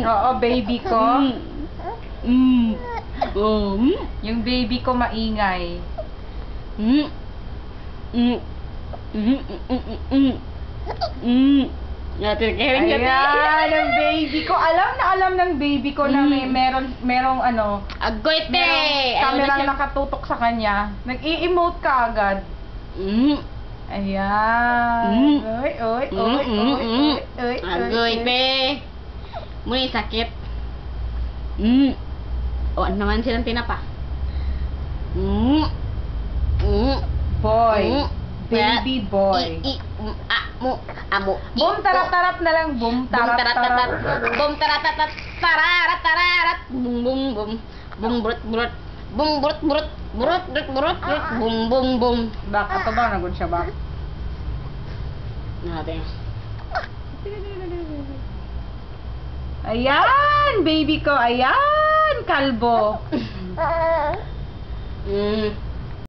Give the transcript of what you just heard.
Oo, baby ko. Yung baby ko maingay. Ayan, ang baby ko. Alam ng baby ko na merong ano, Agoy te! kamerang nakatutok sa kanya. Nag-i-emote ka agad. Ayan. Oy. Agoy te! Muli sakit. O, ano naman silang tinapa? Boy. Baby boy. Boom tarat-tarat na lang. Boom tarat-tarat. Bum taratatat tararat tararat bum bum bum bum brut brut bum brut brut brut brut brut bum bum bum. Bak, ato ba? Nagod siya ba? Natin. Ayan, baby ko. Ayan, kalbo.